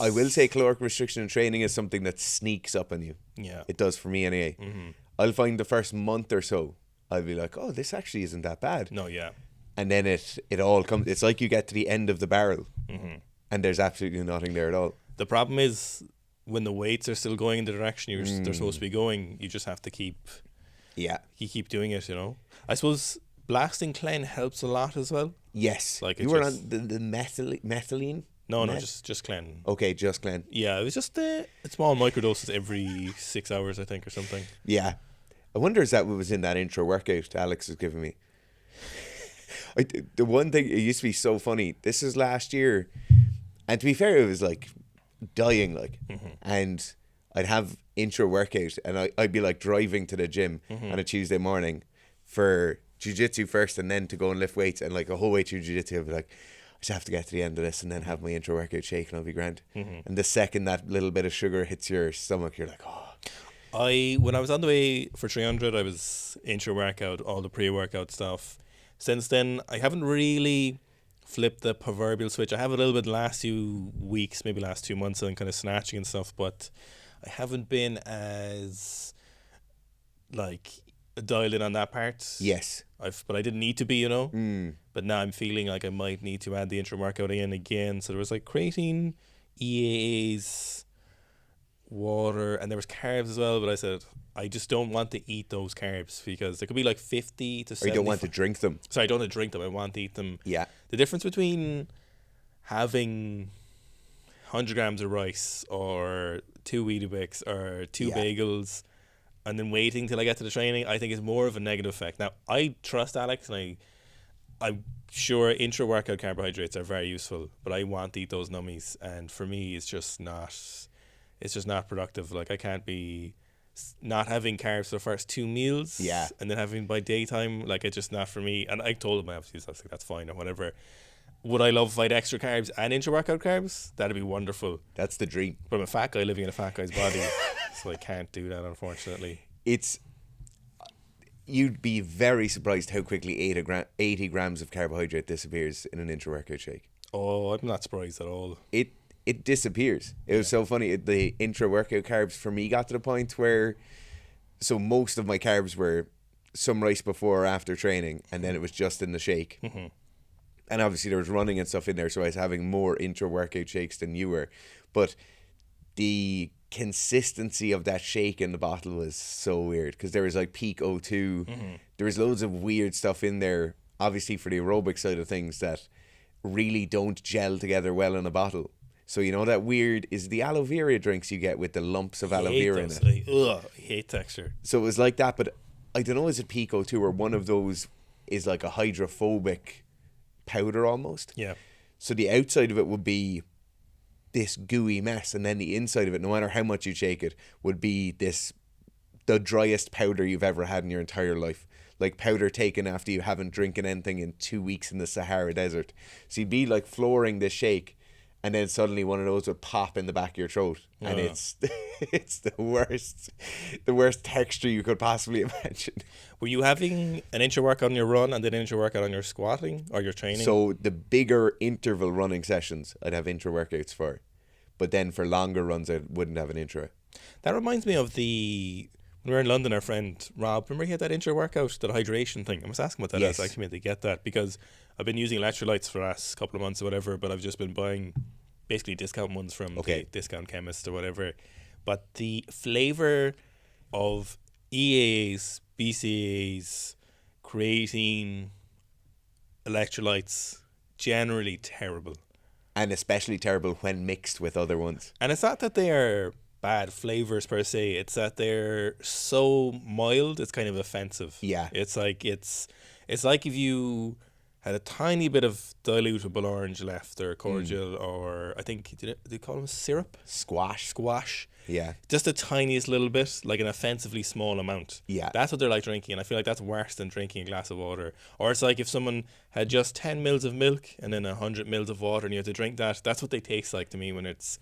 I will say caloric restriction in training is something that sneaks up on you. Yeah. It does for me anyway. I'll find the first month or so, I'll be like, oh, this actually isn't that bad. No, yeah. And then it all comes, it's like you get to the end of the barrel and there's absolutely nothing there at all. The problem is when the weights are still going in the direction they're supposed to be going, you just have to keep doing it, you know. I suppose blasting clen helps a lot as well. Yes. Like you were on the methylene? No, just clen. Okay, just clen. Yeah, it was just small microdoses every 6 hours, I think, or something. Yeah. I wonder is that what was in that intro workout Alex was giving me. The one thing, it used to be so funny. This was last year. And to be fair, it was like dying, like. And I'd have intro workout and I'd be like driving to the gym on a Tuesday morning for jiu-jitsu first and then to go and lift weights. And like a whole way through jiu-jitsu, I'd be like, I just have to get to the end of this and then have my intro workout shake and I'll be grand. And the second that little bit of sugar hits your stomach, you're like, oh. When I was on the way for 300, I was intro workout, all the pre-workout stuff. Since then, I haven't really flipped the proverbial switch. I have a little bit the last few weeks, maybe last 2 months, and kind of snatching and stuff, but I haven't been as like dialed in on that part. Yes. But I didn't need to be, you know. But now I'm feeling like I might need to add the intro workout in again. So there was like creatine, EAAs, water, and there was carbs as well. But I said I just don't want to eat those carbs because there could be like 50 to 70. Or you don't want to drink them. Sorry, I don't want to drink them. I want to eat them. Yeah. The difference between having 100 grams of rice or 2 Weetabix or 2 bagels and then waiting till I get to the training, I think is more of a negative effect. Now, I trust Alex and I'm sure intra-workout carbohydrates are very useful, but I want to eat those nummies, and for me it's just not productive. Like, I can't be not having carbs for the first 2 meals and then having by daytime, like, it's just not for me. And I told him, obviously, I was like, that's fine or whatever. Would I love if I had extra carbs and intra-workout carbs? That'd be wonderful. That's the dream. But I'm a fat guy living in a fat guy's body, so I can't do that, unfortunately. You'd be very surprised how quickly 80 grams of carbohydrate disappears in an intra-workout shake. Oh, I'm not surprised at all. It disappears. It was so funny. The intra-workout carbs for me got to the point where, so most of my carbs were some rice before or after training, and then it was just in the shake. And obviously there was running and stuff in there, so I was having more intra-workout shakes than you were. But the consistency of that shake in the bottle was so weird, because there was like peak O2. There was loads of weird stuff in there, obviously for the aerobic side of things, that really don't gel together well in a bottle. So you know that weird, is the aloe vera drinks you get with the lumps of aloe vera in it? I hate texture. So it was like that, but I don't know, is it peak O2 or one of those is like a hydrophobic powder almost? Yeah. So the outside of it would be this gooey mess, and then the inside of it, no matter how much you shake it, would be the driest powder you've ever had in your entire life. Like powder taken after you haven't drinking anything in 2 weeks in the Sahara Desert. So you'd be like flooring this shake, and then suddenly one of those would pop in the back of your throat, and it's the worst texture you could possibly imagine. Were you having an intra workout on your run and then an intra workout on your squatting or your training? So the bigger interval running sessions I'd have intra workouts for, but then for longer runs I wouldn't have an intra. That reminds me of when we were in London, our friend Rob, remember he had that intra workout, that hydration thing? I was asking what that is. I actually meant to get that because I've been using electrolytes for the last couple of months or whatever, but I've just been buying basically discount ones from the discount chemist or whatever. But the flavour of EAAs, BCAAs, creatine, electrolytes, generally terrible. And especially terrible when mixed with other ones. And it's not that they are bad flavours per se, it's that they're so mild it's kind of offensive. Yeah. It's like if you had a tiny bit of dilutable orange left, or cordial, or I think do they call them syrup? Squash. Yeah. Just the tiniest little bit, like an offensively small amount. Yeah. That's what they're like drinking, and I feel like that's worse than drinking a glass of water. Or it's like if someone had just 10 mils of milk and then 100 mils of water and you have to drink that. That's what they taste like to me when it's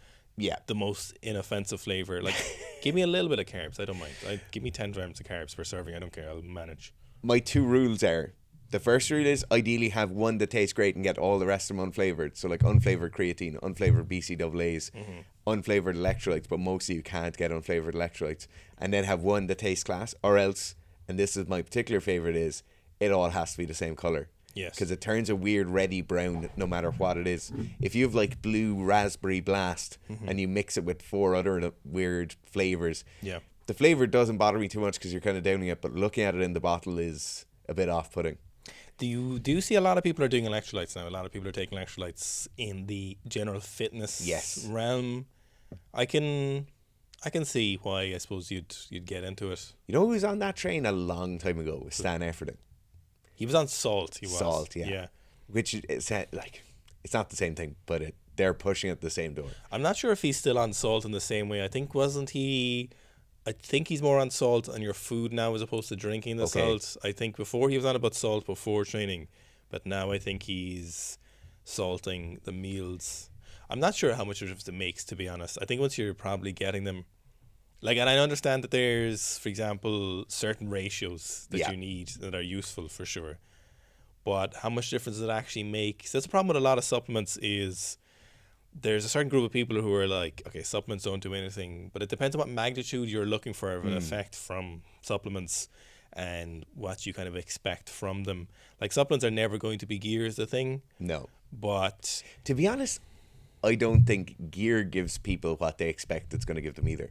the most inoffensive flavour. Like, give me a little bit of carbs, I don't mind. Give me 10 grams of carbs per serving, I don't care, I'll manage. My 2 rules are, The first rule is ideally have one that tastes great and get all the rest of them unflavored. So like unflavored creatine, unflavored BCAAs, unflavored electrolytes, but mostly you can't get unflavored electrolytes. And then have one that tastes class, or else, and this is my particular favorite, is it all has to be the same color. Yes. Because it turns a weird reddy brown no matter what it is. If you have like blue raspberry blast and you mix it with 4 other weird flavors, Yeah. the flavor doesn't bother me too much because you're kind of downing it, but looking at it in the bottle is a bit off-putting. Do you see a lot of people are doing electrolytes now? A lot of people are taking electrolytes in the general fitness realm. I can see why I suppose you'd get into it. You know who was on that train a long time ago? Was Stan Efferding. He was on salt. He was Salt, yeah. Which is like, it's not the same thing, but they're pushing it the same door. I'm not sure if he's still on salt in the same way. I think he's more on salt on your food now as opposed to drinking the salt. I think before he was on about salt before training, but now I think he's salting the meals. I'm not sure how much difference it makes, to be honest. I think once you're probably getting them, like, and I understand that there's, for example, certain ratios that you need that are useful for sure. But how much difference does it actually make? So that's the problem with a lot of supplements is there's a certain group of people who are like, okay, supplements don't do anything, but it depends on what magnitude you're looking for of an effect from supplements and what you kind of expect from them. Like, supplements are never going to be gear is the thing. No. But to be honest, I don't think gear gives people what they expect it's going to give them either.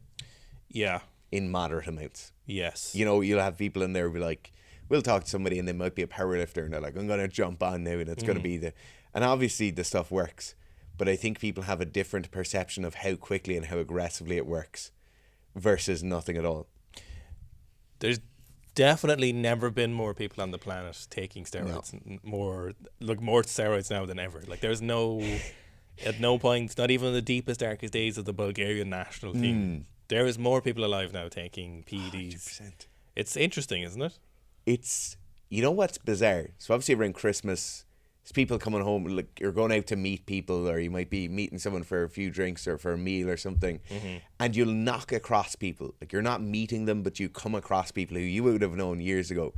Yeah. In moderate amounts. Yes. You know, you'll have people in there who be like, we'll talk to somebody and they might be a powerlifter and they're like, I'm going to jump on now and it's going to be and obviously the stuff works. But I think people have a different perception of how quickly and how aggressively it works versus nothing at all. There's definitely never been more people on the planet taking steroids. More steroids now than ever. Like, there's at no point, not even in the deepest, darkest days of the Bulgarian national team, there is more people alive now taking PEDs. 100%. It's interesting, isn't it? It's, you know what's bizarre? So obviously around Christmas, it's people coming home, like you're going out to meet people, or you might be meeting someone for a few drinks or for a meal or something, and you'll knock across people. Like, you're not meeting them, but you come across people who you would have known years ago.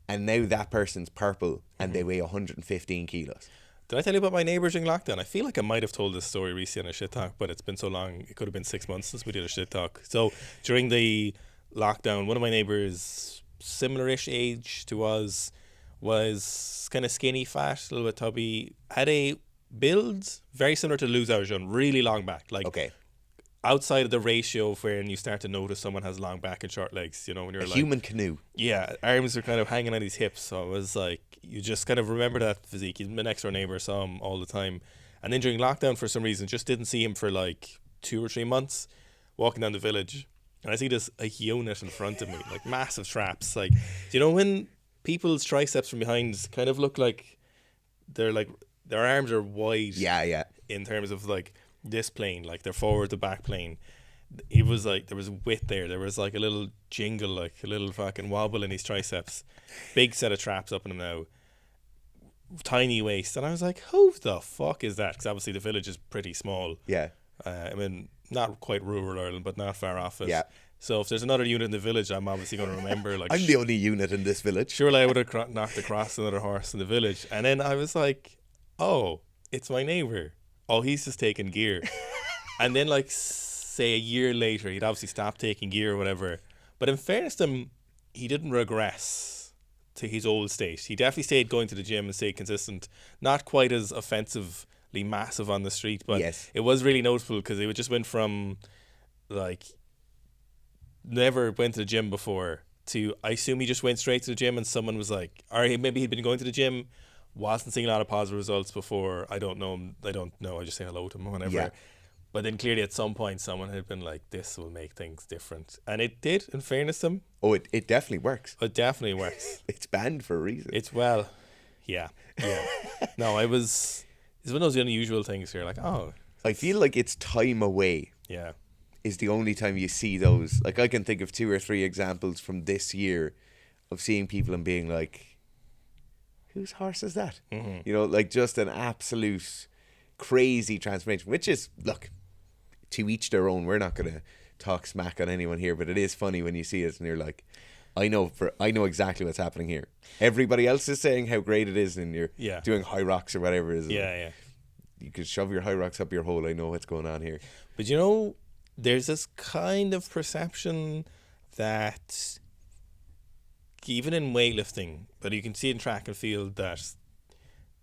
And now that person's purple and they weigh 115 kilos. Did I tell you about my neighbours during lockdown? I feel like I might have told this story recently on a shit talk, but it's been so long. It could have been 6 months since we did a shit talk. So during the lockdown, one of my neighbours, similar-ish age to us, was kind of skinny, fat, a little bit tubby, had a build very similar to Luz Arjun, really long back. Like, outside of the ratio of when you start to notice someone has long back and short legs, you know, when you're like... human canoe. Yeah, arms are kind of hanging on his hips. So it was like, you just kind of remember that physique. He's my next door neighbour, saw him all the time. And then during lockdown, for some reason, just didn't see him for like 2 or 3 months, walking down the village. And I see this a unit in front of me, like massive traps. Like, you know, when people's triceps from behind kind of look like they're like, their arms are wide. Yeah. In terms of like this plane, like their forward to back plane. It was like, there was width there. There was like a little jingle, like a little fucking wobble in his triceps. Big set of traps up in him now. Tiny waist. And I was like, who the fuck is that? Because obviously the village is pretty small. Yeah. I mean, not quite rural Ireland, but not far off it. Yeah. So if there's another unit in the village, I'm obviously going to remember. Like, I'm the only unit in this village. Surely I would have knocked across another horse in the village. And then I was like, oh, it's my neighbour. Oh, he's just taking gear. And then, like, say a year later, he'd obviously stopped taking gear or whatever. But in fairness to him, he didn't regress to his old state. He definitely stayed going to the gym and stayed consistent. Not quite as offensively massive on the street, but it was really noticeable because it just went from, like, never went to the gym before to, I assume he just went straight to the gym and someone was like, or maybe he'd been going to the gym, wasn't seeing a lot of positive results before. I don't know him. I just say hello to him or whatever. Yeah. But then clearly at some point someone had been like, this will make things different. And it did, in fairness to him. Oh, it definitely works. It definitely works. It's banned for a reason. It's yeah. No, it's one of those unusual things here. Like, oh. I feel like it's time away. Yeah. Is the only time you see those. Like, I can think of 2 or 3 examples from this year of seeing people and being like, whose horse is that? Mm-hmm. You know, like, just an absolute crazy transformation, which is, look, to each their own. We're not going to talk smack on anyone here, but it is funny when you see it and you're like, I know exactly what's happening here. Everybody else is saying how great it is, and you're doing high rocks or whatever it is. Yeah. You could shove your high rocks up your hole. I know what's going on here. But you know, there's this kind of perception that even in weightlifting, but you can see in track and field that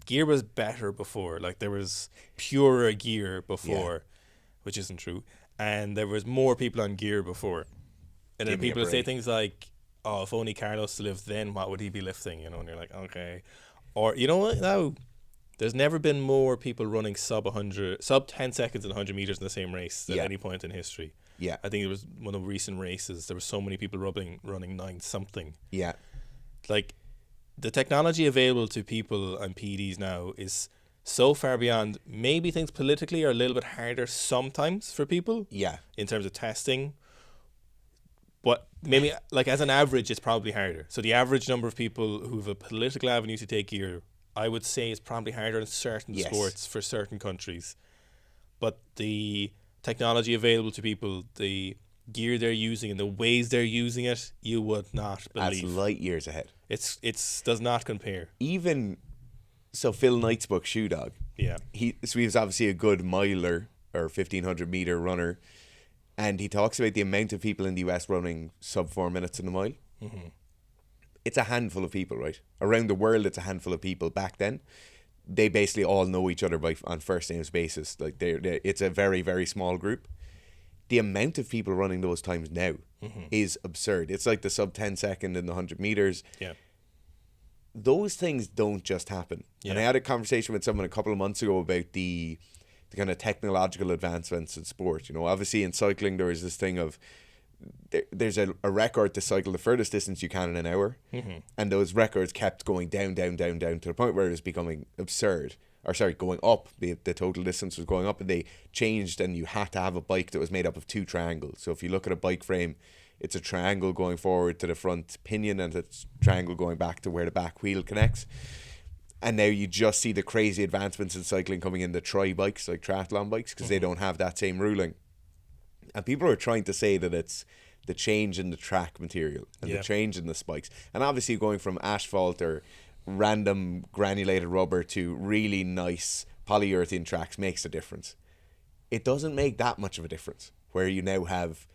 gear was better before. Like there was purer gear before, which isn't true. And there was more people on gear before. And then people say things like, oh, if only Carlos lived then, what would he be lifting? You know, and you're like, okay. Or, you know what, now, there's never been more people running sub 10 seconds in 100 meters in the same race at any point in history. Yeah. I think it was one of the recent races, there were so many people running 9-something. Yeah. Like, the technology available to people and PEDs now is so far beyond. Maybe things politically are a little bit harder sometimes for people. Yeah. In terms of testing. But maybe, like, as an average, it's probably harder. So the average number of people who have a political avenue to take gear, I would say, is probably harder in certain sports for certain countries. But the technology available to people, the gear they're using and the ways they're using it, you would not believe. That's light years ahead. It's does not compare. Even so, Phil Knight's book Shoe Dog. Yeah. He was obviously a good miler or 1500 meter runner, and he talks about the amount of people in the US running sub 4 minutes in the mile. Mm-hmm. It's a handful of people, right? Around the world, it's a handful of people. Back then, they basically all know each other on first names basis. Like it's a very, very small group. The amount of people running those times now is absurd. It's like the sub 10 second in the 100 meters. Yeah. Those things don't just happen. Yeah. And I had a conversation with someone a couple of months ago about the kind of technological advancements in sport. You know, obviously in cycling, there is this thing of there's a record to cycle the furthest distance you can in an hour. Mm-hmm. And those records kept going down to the point where it was becoming absurd. Going up. The total distance was going up, and they changed, and you had to have a bike that was made up of two triangles. So if you look at a bike frame, it's a triangle going forward to the front pinion, and it's a triangle going back to where the back wheel connects. And now you just see the crazy advancements in cycling coming in the tri-bikes, like triathlon bikes, because they don't have that same ruling. And people are trying to say that it's the change in the track material and the change in the spikes. And obviously going from asphalt or random granulated rubber to really nice polyurethane tracks makes a difference. It doesn't make that much of a difference where you now have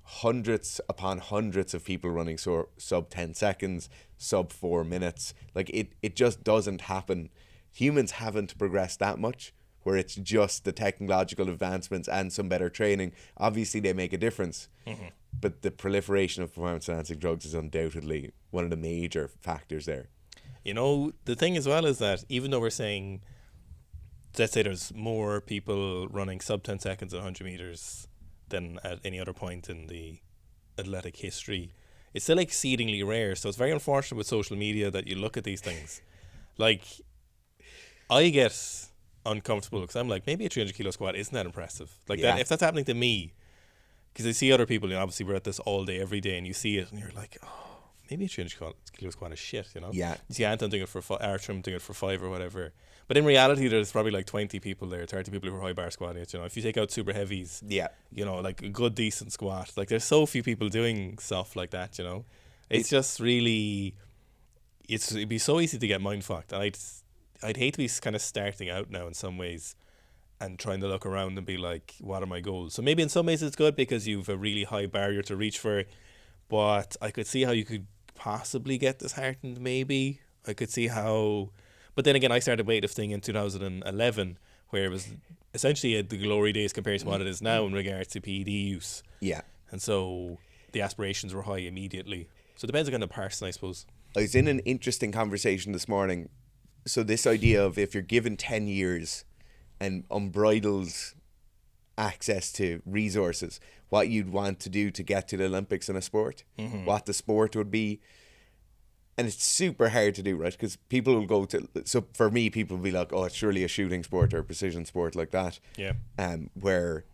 hundreds upon hundreds of people running sub 10 seconds, sub 4 minutes. Like it just doesn't happen. Humans haven't progressed that much where it's just the technological advancements and some better training. Obviously they make a difference. Mm-hmm. But the proliferation of performance enhancing drugs is undoubtedly one of the major factors there. You know, the thing as well is that even though we're saying, let's say there's more people running sub 10 seconds at 100 meters than at any other point in the athletic history, it's still exceedingly rare. So it's very unfortunate with social media that you look at these things. Like, I get uncomfortable because I'm like, maybe a 300 kilo squat isn't that impressive. Like that, if that's happening to me, because I see other people, you know, obviously we're at this all day, every day, and you see it and you're like, oh, maybe a 300 kilo squat is shit, you know? Yeah. You see Anton doing it for 5, Artrim doing it for 5 or whatever. But in reality, there's probably like 20 people there, 30 people who are high bar squatting it, you know? If you take out super heavies, you know, like a good, decent squat, like there's so few people doing stuff like that, you know? It's just really, it'd be so easy to get mind fucked. And I'd hate to be kind of starting out now in some ways and trying to look around and be like, what are my goals? So maybe in some ways it's good because you've a really high barrier to reach for, but I could see how you could possibly get disheartened. Maybe I could see how, but then again, I started weightlifting in 2011 where it was essentially the glory days compared to what it is now in regards to PED use. Yeah. And so the aspirations were high immediately. So it depends on the person, I suppose. I was in an interesting conversation this morning. So this idea of if you're given 10 years and unbridled access to resources, what you'd want to do to get to the Olympics in a sport, what the sport would be. And it's super hard to do, right? Because people will go to, so for me, people will be like, oh, it's surely a shooting sport or a precision sport like that. Yeah. Where,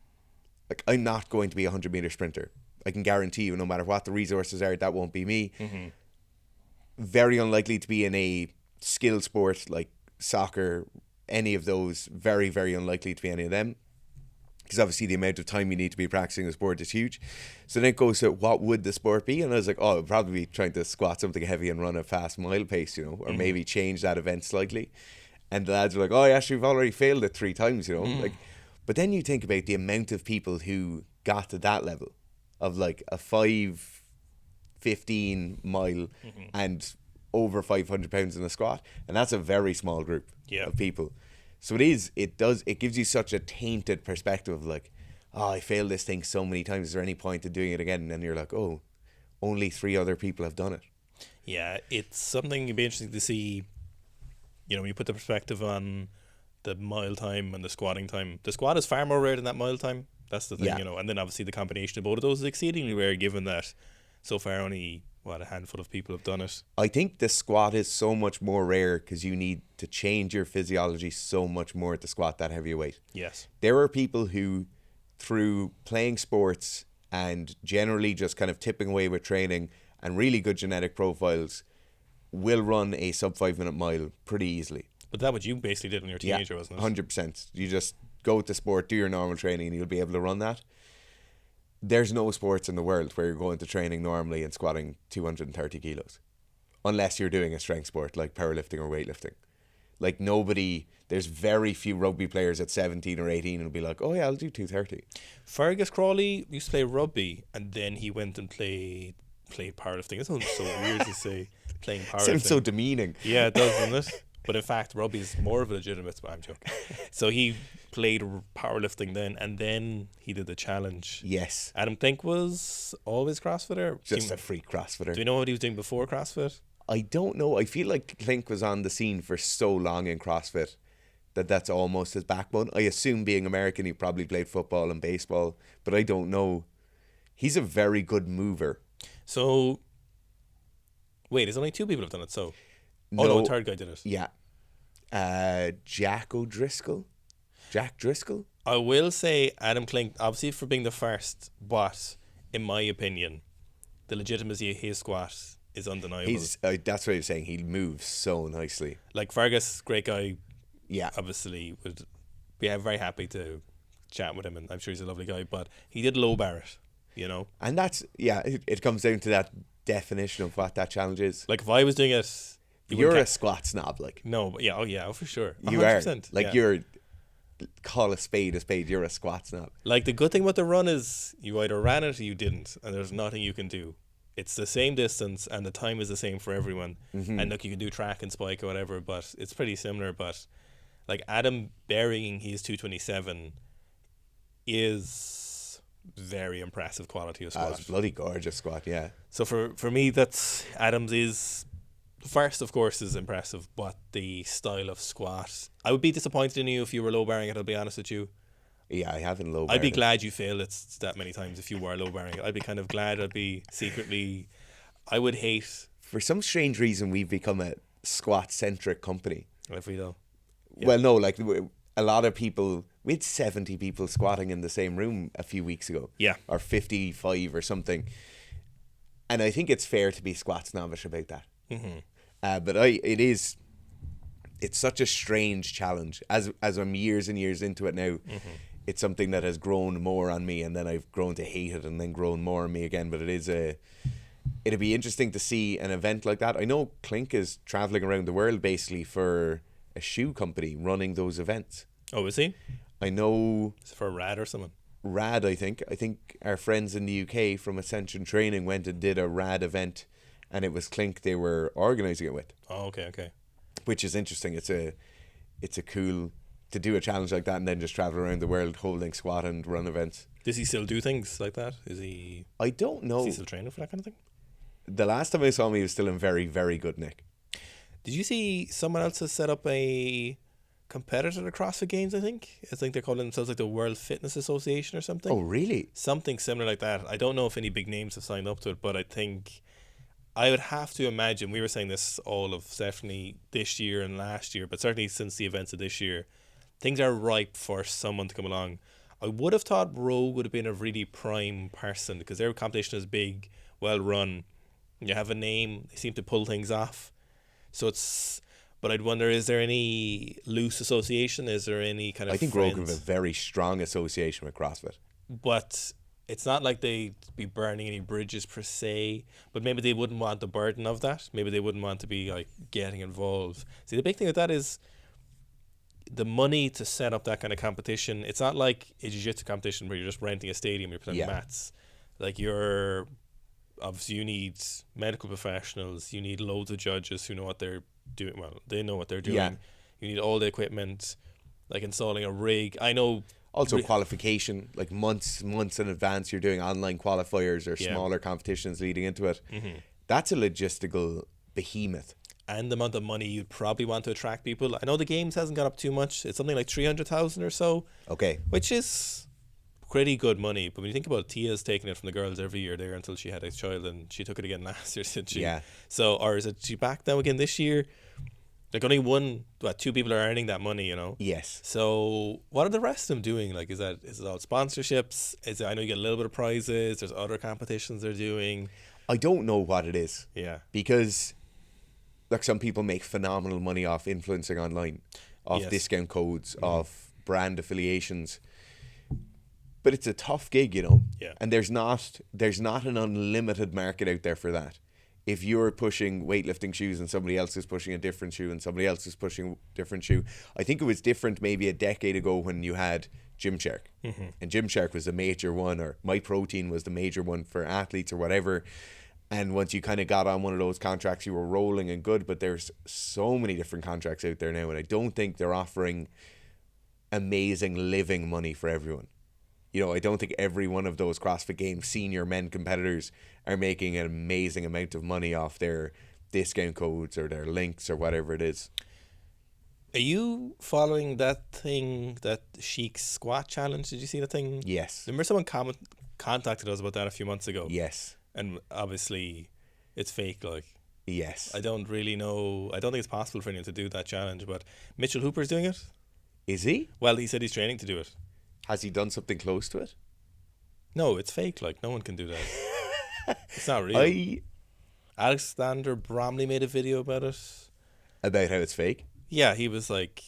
like, I'm not going to be a 100-meter sprinter. I can guarantee you, no matter what the resources are, that won't be me. Mm-hmm. Very unlikely to be in a skill sport like soccer, any of those, very, very unlikely to be any of them. because obviously the amount of time you need to be practicing the sport is huge. So then it goes to, what would the sport be? And I was like, oh, it'd probably be trying to squat something heavy and run a fast mile pace, you know, or maybe change that event slightly. And the lads were like, oh, actually, we've already failed it 3 times, you know. Like, but then you think about the amount of people who got to that level of like a 5:15 mile and over 500 pounds in a squat, and that's a very small group of people. So it gives you such a tainted perspective of like, oh, I failed this thing so many times, is there any point in doing it again? And you're like, oh, only 3 other people have done it. Yeah, it's something it'd be interesting to see, you know, when you put the perspective on the mile time and the squatting time. The squat is far more rare than that mile time. That's the thing, you know. And then obviously the combination of both of those is exceedingly rare, given that so far only, a handful of people have done it. I think the squat is so much more rare because you need to change your physiology so much more to squat that heavy weight. Yes. There are people who, through playing sports and generally just kind of tipping away with training and really good genetic profiles, will run a sub 5 minute mile pretty easily. But that's what you basically did when you were a teenager, wasn't it? 100%. You just go to sport, do your normal training, and you'll be able to run that. There's no sports in the world where you're going to training normally and squatting 230 kilos. Unless you're doing a strength sport like powerlifting or weightlifting. Like there's very few rugby players at 17 or 18 who'll be like, oh yeah, I'll do 230. Fergus Crawley used to play rugby and then he went and played powerlifting. It sounds so weird to say, playing powerlifting. Sounds so demeaning. Yeah, it does, doesn't it? But in fact, rugby is more of a legitimate sport. I'm joking. So he played powerlifting then, and then he did the challenge. Yes. Adam Klink was always CrossFitter? Just a freak CrossFitter. Do you know what he was doing before CrossFit? I don't know. I feel like Klink was on the scene for so long in CrossFit that's almost his backbone. I assume, being American, he probably played football and baseball, but I don't know. He's a very good mover. So, wait, there's only 2 people have done it, so... No, a third guy did it. Yeah. Jack Driscoll? I will say Adam Klink, obviously for being the first, but in my opinion, the legitimacy of his squat is undeniable. That's what he was saying. He moves so nicely. Like Fergus, great guy. Yeah. Obviously, would be very happy to chat with him, and I'm sure he's a lovely guy, but he did low bar it, you know? And that's, it comes down to that definition of what that challenge is. Like if I was doing it... You're a squat snob, like. No, but for sure. 100%. You are. Like, you're, call a spade, you're a squat snob. Like, the good thing about the run is you either ran it or you didn't, and there's nothing you can do. It's the same distance, and the time is the same for everyone. Mm-hmm. And look, you can do track and spike or whatever, but it's pretty similar. But, like, Adam burying his 227 is very impressive quality of squat. It's bloody gorgeous squat, yeah. So for me, that's Adam's is... First, of course, is impressive, but the style of squat... I would be disappointed in you if you were low-barring it, I'll be honest with you. Yeah, I haven't low-barred I'd be glad you failed it that many times if you were low-barring it. I'd be kind of glad. I'd be secretly... I would hate... For some strange reason, we've become a squat-centric company. If we don't. Yeah. Well, no, like, a lot of people... We had 70 people squatting in the same room a few weeks ago. Yeah. Or 55 or something. And I think it's fair to be squat snobbish about that. Mm-hmm. But it's such a strange challenge. As I'm years and years into it now, it's something that has grown more on me, and then I've grown to hate it, and then grown more on me again. But it'd be interesting to see an event like that. I know Klink is traveling around the world basically for a shoe company running those events. Oh, is he? I know. Is it for Rad or someone? Rad, I think. I think our friends in the UK from Ascension Training went and did a Rad event. And it was Klink they were organising it with. Oh, okay. Which is interesting. It's a cool to do a challenge like that and then just travel around the world holding squat and run events. Does he still do things like that? Is he? I don't know. Is he still training for that kind of thing? The last time I saw him, he was still in very, very good nick. Did you see someone else has set up a competitor at the CrossFit Games? I think they're calling themselves like the World Fitness Association or something. Oh, really? Something similar like that. I don't know if any big names have signed up to it, but I think. I would have to imagine, we were saying this all of definitely this year and last year, but certainly since the events of this year, things are ripe for someone to come along. I would have thought Rogue would have been a really prime person because their competition is big, well run. You have a name, they seem to pull things off. So it's, But I'd wonder, is there any loose association? Is there any kind of I think Rogue have a very strong association with CrossFit. But it's not like they'd be burning any bridges per se, but maybe they wouldn't want the burden of that. Maybe they wouldn't want to be like getting involved. See, the big thing with that is the money to set up that kind of competition. It's not like a jiu-jitsu competition where you're just renting a stadium, you're playing mats. Like obviously you need medical professionals, you need loads of judges who know what they're doing. Well, they know what they're doing. Yeah. You need all the equipment, like installing a rig. I know. Also qualification, like months in advance, you're doing online qualifiers or smaller competitions leading into it. Mm-hmm. That's a logistical behemoth. And the amount of money you'd probably want to attract people. I know the games hasn't gone up too much. It's something like 300,000 or so. Okay. Which is pretty good money. But when you think about it, Tia's taking it from the girls every year there until she had a child, and she took it again last year, didn't she? Yeah. So, or is it she back now again this year? Like only two people are earning that money, you know? Yes. So what are the rest of them doing? Like, is it all sponsorships? I know you get a little bit of prizes. There's other competitions they're doing. I don't know what it is. Yeah. Because like some people make phenomenal money off influencing online, off discount codes, off brand affiliations. But it's a tough gig, you know? Yeah. And there's not an unlimited market out there for that. If you're pushing weightlifting shoes and somebody else is pushing a different shoe and somebody else is pushing a different shoe. I think it was different maybe a decade ago when you had Gymshark. Mm-hmm. And Gymshark was the major one, or MyProtein was the major one for athletes or whatever. And once you kind of got on one of those contracts, you were rolling and good. But there's so many different contracts out there now, and I don't think they're offering amazing living money for everyone. You know, I don't think every one of those CrossFit Games senior men competitors are making an amazing amount of money off their discount codes or their links or whatever it is. Are you following that thing, that Chic squat challenge? Did you see the thing? Yes. Remember someone contacted us about that a few months ago? Yes. And obviously it's fake, like. Yes. I don't really know. I don't think it's possible for anyone to do that challenge, but Mitchell Hooper's doing it. Is he? Well, he said he's training to do it. Has he done something close to it? No, it's fake. Like, no one can do that. It's not real. Alexander Bromley made a video about it. About how it's fake? Yeah, he was like,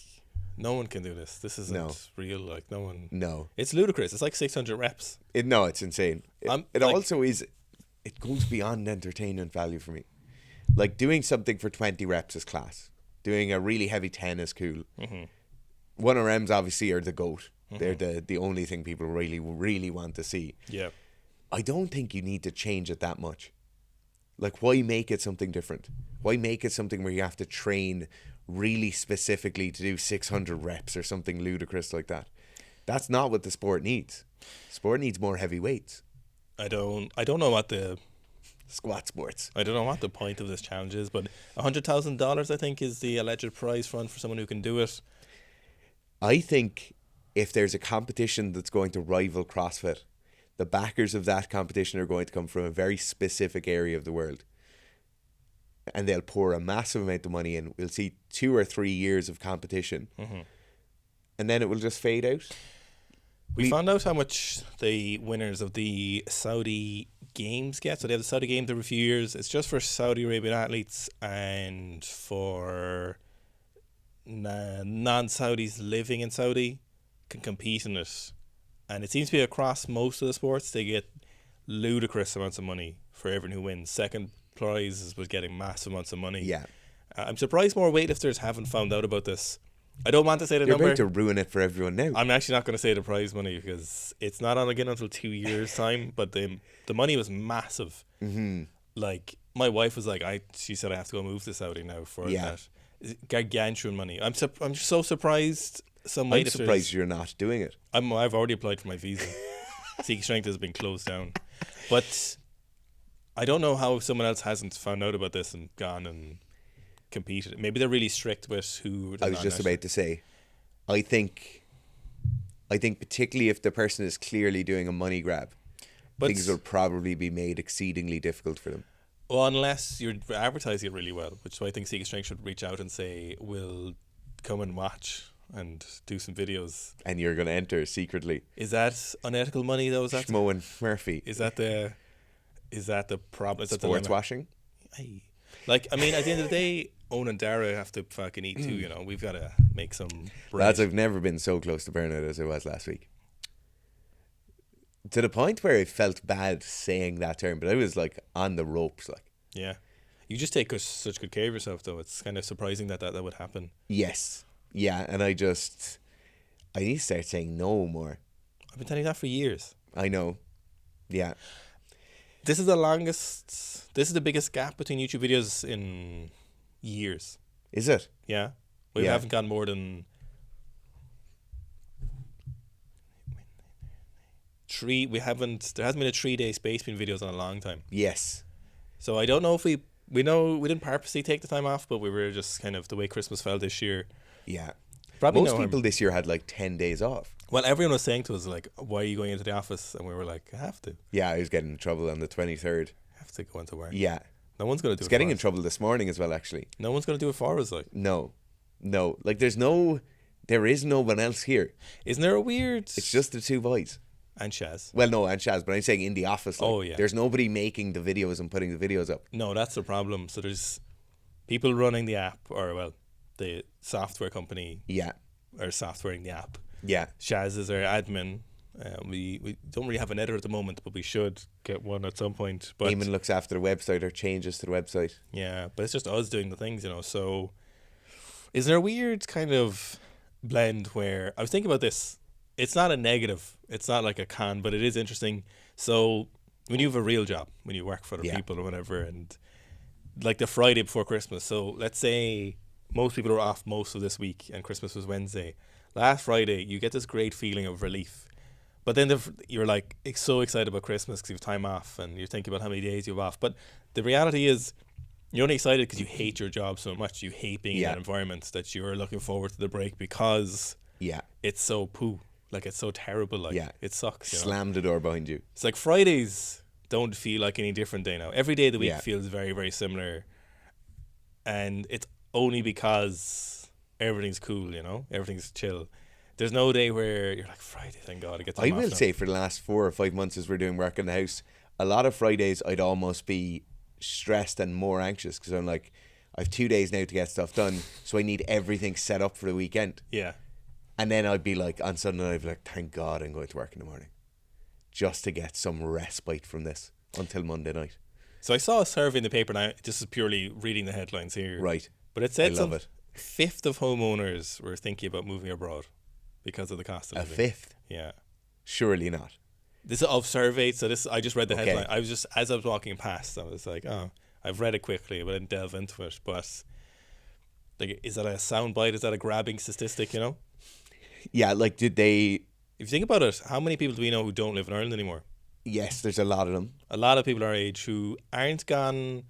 no one can do this. This isn't real. Like, no one. No. It's ludicrous. It's like 600 reps. It's insane. It also is, it goes beyond entertainment value for me. Like, doing something for 20 reps is class. Doing a really heavy 10 is cool. Mm-hmm. 1RMs obviously are the GOAT. Mm-hmm. They're the only thing people really want to see. Yeah. I don't think you need to change it that much. Like, why make it something different? Why make it something where you have to train really specifically to do 600 reps or something ludicrous like that? That's not what the sport needs. Sport needs more heavy weights. I don't know what the squat sports. I don't know what the point of this challenge is, but $100,000 I think is the alleged prize fund for someone who can do it. I think if there's a competition that's going to rival CrossFit, the backers of that competition are going to come from a very specific area of the world. And they'll pour a massive amount of money in. We'll see 2 or 3 years of competition. Mm-hmm. And then it will just fade out. We found out how much the winners of the Saudi Games get. So they have the Saudi Games every few years. It's just for Saudi Arabian athletes and for non-Saudis living in Saudi can compete in it. And it seems to be across most of the sports. They get ludicrous amounts of money for everyone who wins. Second prize was getting massive amounts of money. Yeah. I'm surprised more weightlifters haven't found out about this. I don't want to say the You're number. You're about to ruin it for everyone now. I'm actually not going to say the prize money because it's not on again until 2 years' time. But the money was massive. Mm-hmm. Like, my wife was like, she said I have to go move to Saudi now for that. It's gargantuan money. I'm so surprised. I'm surprised you're not doing it. I've already applied for my visa. Sika Strength has been closed down. But I don't know how someone else hasn't found out about this and gone and competed. Maybe they're really strict with who. I was just about to say, I think particularly if the person is clearly doing a money grab, things will probably be made exceedingly difficult for them. Well, unless you're advertising it really well, which I think Sika Strength should reach out and say, we'll come and watch and do some videos. And you're going to enter secretly. Is that unethical money though? Schmo and Murphy. Is that the problem? Is that sports washing? Like, I mean, at the end of the day, Owen and Dara have to fucking eat too, you know. We've got to make some bread. Lads, I've never been so close to burnout as I was last week. To the point where I felt bad saying that term, but I was like on the ropes, like. Yeah. You just take such good care of yourself, though. It's kind of surprising that would happen. Yes. Yeah, and I need to start saying no more. I've been telling you that for years. I know. Yeah. This is the biggest gap between YouTube videos in years. Is it? Yeah. We haven't gone more than there hasn't been a 3-day space between videos in a long time. Yes. So I don't know if we didn't purposely take the time off, but we were just kind of the way Christmas fell this year. Yeah. Probably most people this year had like 10 days off. Well, everyone was saying to us, like, why are you going into the office? And we were like, I have to. Yeah, I was getting in trouble on the 23rd. I have to go into work. Yeah. No one's going to do it. I was getting in trouble this morning as well, actually. No one's going to do it for us, like. No. Like, there is no one else here. Isn't there a weird... It's just the two boys. And Shaz. Well, no, and Shaz, but I'm saying in the office. Like, oh, yeah. There's nobody making the videos and putting the videos up. No, that's the problem. So there's people running the app, or, well, the software company. Yeah. Or softwaring the app. Yeah. Shaz is our admin. We don't really have an editor at the moment, but we should get one at some point. But Eamon looks after the website or changes to the website. Yeah, but it's just us doing the things, you know. So is there a weird kind of blend where I was thinking about this? It's not a negative. It's not like a con, but it is interesting. So when you have a real job, when you work for other people or whatever, and like the Friday before Christmas. So let's say most people are off most of this week and Christmas was Wednesday. Last Friday, you get this great feeling of relief. But then you're like so excited about Christmas because you have time off and you're thinking about how many days you have off. But the reality is you're only excited because you hate your job so much. You hate being in that environment that you're looking forward to the break because it's so poo. Like, it's so terrible. Like, it sucks. You know? Slam the door behind you. It's like Fridays don't feel like any different day now. Every day of the week feels very, very similar. And it's only because everything's cool, you know? Everything's chill. There's no day where you're like, Friday, thank God, I get time off. I will say for the last 4 or 5 months as we're doing work in the house, a lot of Fridays I'd almost be stressed and more anxious because I'm like, I have 2 days now to get stuff done, so I need everything set up for the weekend. Yeah. And then I'd be like, on Sunday I'd be like, thank God I'm going to work in the morning just to get some respite from this until Monday night. So I saw a survey in the paper, now this is purely reading the headlines here. Right. But it said I love it. 1/5 of homeowners were thinking about moving abroad because of the cost of living. 1/5? Yeah. Surely not. This is of surveys, so I just read the headline. I was just, as I was walking past, I was like, oh, I've read it quickly, but I didn't delve into it. But like, is that a soundbite? Is that a grabbing statistic, you know? Yeah, like, did they... If you think about it, how many people do we know who don't live in Ireland anymore? Yes, there's a lot of them. A lot of people our age who aren't gone...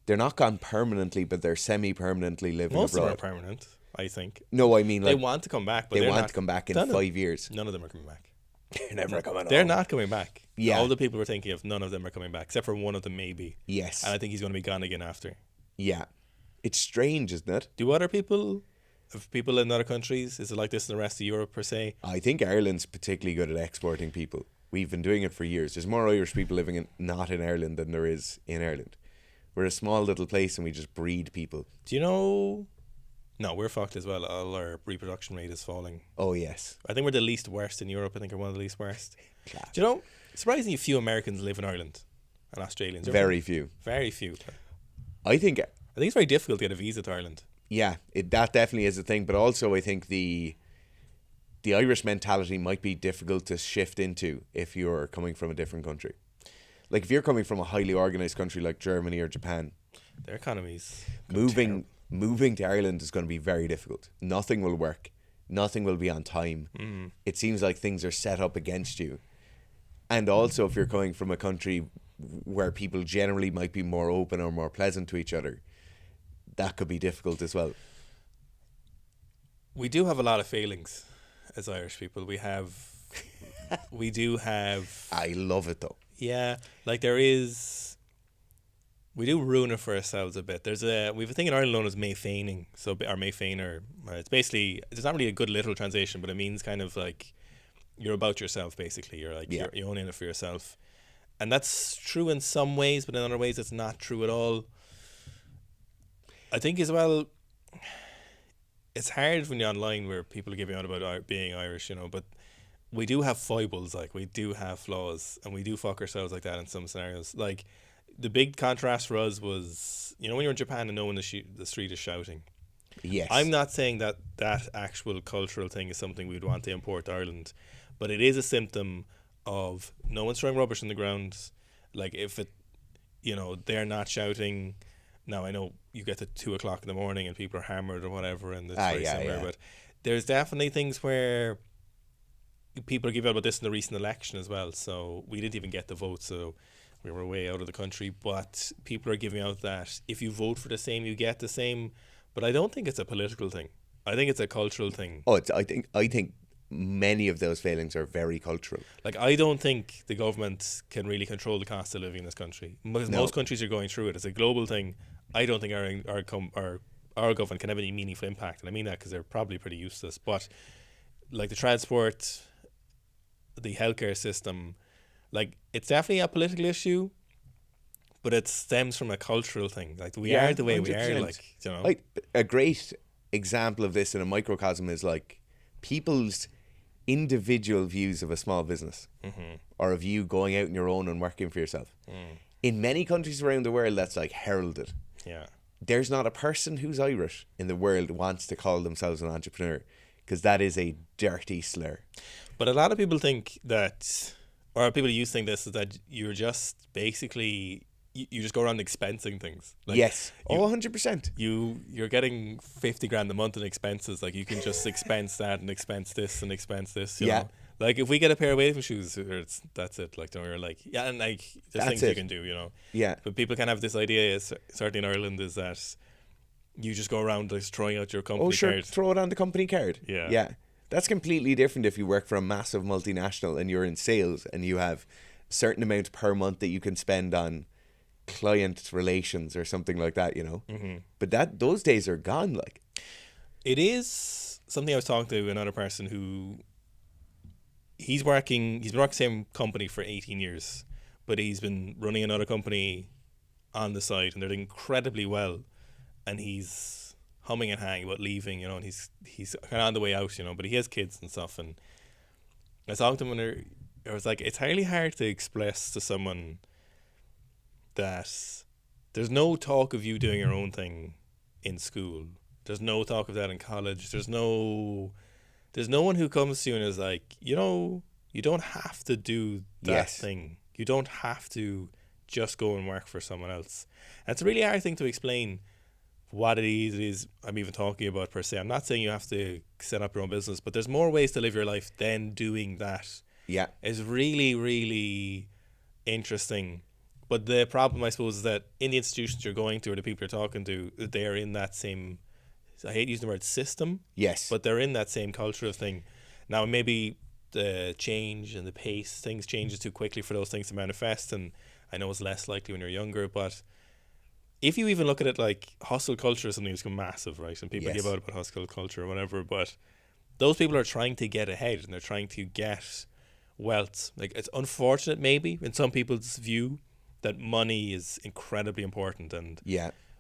They're not gone permanently, but they're semi-permanently living Most abroad. Most of them are permanent, I think. No, I mean, like... They want to come back, but they want to come back in 5 years. None of them are coming back. They're never coming They're not coming back. Yeah. All the people we're thinking of, none of them are coming back, except for one of them maybe. Yes. And I think he's going to be gone again after. Yeah. It's strange, isn't it? Do other people... Of people in other countries, is it like this in the rest of Europe per se? I think Ireland's particularly good at exporting people. We've been doing it for years. There's more Irish people living not in Ireland than there is in Ireland. We're a small little place and we just breed people. Do you know... No, we're fucked as well. All our reproduction rate is falling. Oh, yes. I think we're the least worst in Europe. I think we're one of the least worst. Class. Do you know, surprisingly few Americans live in Ireland and Australians. Very few. Very few. I think it's very difficult to get a visa to Ireland. Yeah, that definitely is a thing. But also I think the Irish mentality might be difficult to shift into if you're coming from a different country. Like if you're coming from a highly organised country like Germany or Japan, their economies moving to Ireland is going to be very difficult. Nothing will work. Nothing will be on time. Mm. It seems like things are set up against you. And also if you're coming from a country where people generally might be more open or more pleasant to each other, that could be difficult as well. We do have a lot of failings as Irish people. We do have... I love it though. Yeah, like there is... We do ruin it for ourselves a bit. We have a thing in Ireland known as Mayfaining. So, or Mayfainer. It's basically... It's not really a good literal translation, but it means kind of like... You're about yourself, basically. You're like... Yeah. You're owning it for yourself. And that's true in some ways, but in other ways it's not true at all. I think as well, it's hard when you're online where people are giving out about being Irish, but we do have foibles, like we do have flaws, and we do fuck ourselves like that in some scenarios. Like the big contrast for us was, when you're in Japan and no one in the street is shouting. Yes. I'm not saying that actual cultural thing is something we'd want to import to Ireland, but it is a symptom of no one's throwing rubbish on the ground. Like if it, they're not shouting. Now I know you get to 2:00 in the morning and people are hammered or whatever, and it's very similar. But there's definitely things where people are giving out about this in the recent election as well. So we didn't even get the vote, so we were way out of the country. But people are giving out that if you vote for the same, you get the same. But I don't think it's a political thing. I think it's a cultural thing. Oh, I think many of those failings are very cultural. Like I don't think the government can really control the cost of living in this country. Because most countries are going through it. It's a global thing. I don't think our government can have any meaningful impact, and I mean that because they're probably pretty useless. But like the transport, the healthcare system, like it's definitely a political issue, but it stems from a cultural thing. Like we are the way 100%. We are. Like a great example of this in a microcosm is like people's individual views of a small business, or of you going out on your own and working for yourself. In many countries around the world, that's like heralded. Yeah. There's not a person who's Irish in the world wants to call themselves an entrepreneur, because that is a dirty slur. But a lot of people think that, or people used to think this, is that you're just basically, you just go around expensing things. Like yes. 100%. You're getting 50 grand a month in expenses. Like you can just expense that and expense this and expense this. You know? Like if we get a pair of waving shoes, that's it. Like we're like, yeah, and like there's things you can do, Yeah. But people kind of have this idea, certainly in Ireland, is that you just go around just throwing out your company card. Throw it on the company card. Yeah. Yeah. That's completely different if you work for a massive multinational and you're in sales and you have a certain amount per month that you can spend on client relations or something like that, But those days are gone. Like it is something. I was talking to another person who he's been working the same company for 18 years, but he's been running another company on the side and they're doing incredibly well, and he's humming and hawing about leaving, and he's kind of on the way out, but he has kids and stuff. And I was talking to him and I was like, it's really hard to express to someone that there's no talk of you doing your own thing in school. There's no talk of that in college. There's no one who comes to you and is like, you don't have to do that thing. You don't have to just go and work for someone else. And it's a really hard thing to explain what it is I'm even talking about per se. I'm not saying you have to set up your own business, but there's more ways to live your life than doing that. Yeah. It's really, really interesting. But the problem, I suppose, is that in the institutions you're going to or the people you're talking to, they're in that same, I hate using the word system. Yes. But they're in that same cultural thing. Now, maybe the change and the pace, things changes too quickly for those things to manifest. And I know it's less likely when you're younger, but if you even look at it like hustle culture is something that's become massive, right? And people give out about hustle culture or whatever, but those people are trying to get ahead and they're trying to get wealth. Like it's unfortunate maybe in some people's view that money is incredibly important, and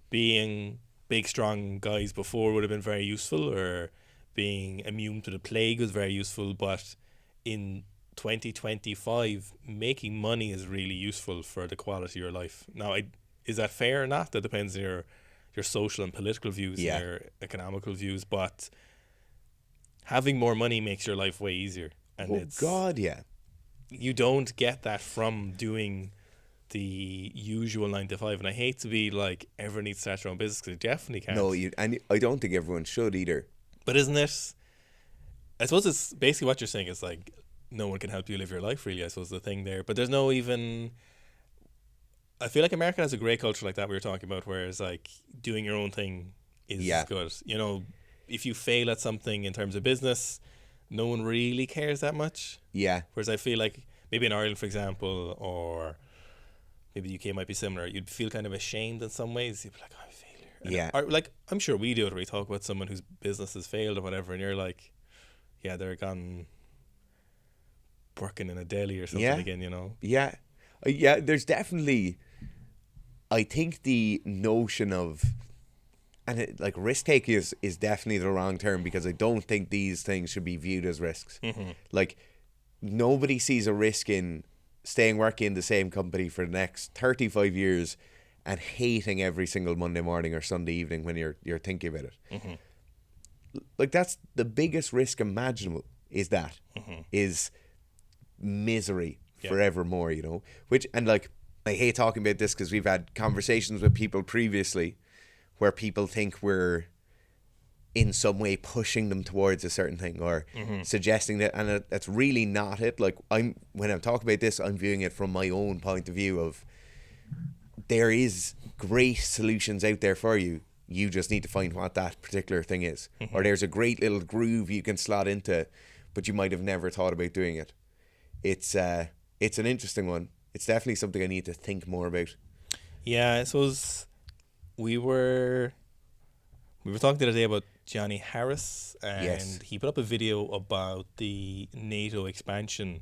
being big strong guys before would have been very useful, or being immune to the plague was very useful, but in 2025 making money is really useful for the quality of your life. Now is that fair or not? That depends on your social and political views and your economical views, but having more money makes your life way easier. And you don't get that from doing the usual 9 to 5. And I hate to be like everyone needs to start their own business, because you definitely can't. No, and I don't think everyone should either. But isn't it, I suppose it's basically what you're saying is like no one can help you live your life, really, I suppose, the thing there. But there's no even, I feel like America has a great culture like that we were talking about, where it's like doing your own thing is good. If you fail at something in terms of business, no one really cares that much. Yeah. Whereas I feel like maybe in Ireland, for example, or maybe the UK might be similar, you'd feel kind of ashamed in some ways. You'd be like, I'm a failure. Or like, I'm sure we do it, where we talk about someone whose business has failed or whatever, and you're like, yeah, they're gone working in a deli or something again, Yeah, there's definitely, I think the notion of and like risk taking is definitely the wrong term, because I don't think these things should be viewed as risks. Like, nobody sees a risk in staying working in the same company for the next 35 years and hating every single Monday morning or Sunday evening when you're thinking about it. Like, that's the biggest risk imaginable, is that is misery forevermore, you know. Which, and like, I hate talking about this because we've had conversations with people previously where people think we're in some way pushing them towards a certain thing, or suggesting that, and that's really not it. Like, when I'm talking about this, I'm viewing it from my own point of view of, there is great solutions out there for you. You just need to find what that particular thing is. Or there's a great little groove you can slot into, but you might have never thought about doing it. It's an interesting one. It's definitely something I need to think more about. Yeah, I suppose we were talking the other day about Johnny Harris, and he put up a video about the NATO expansion,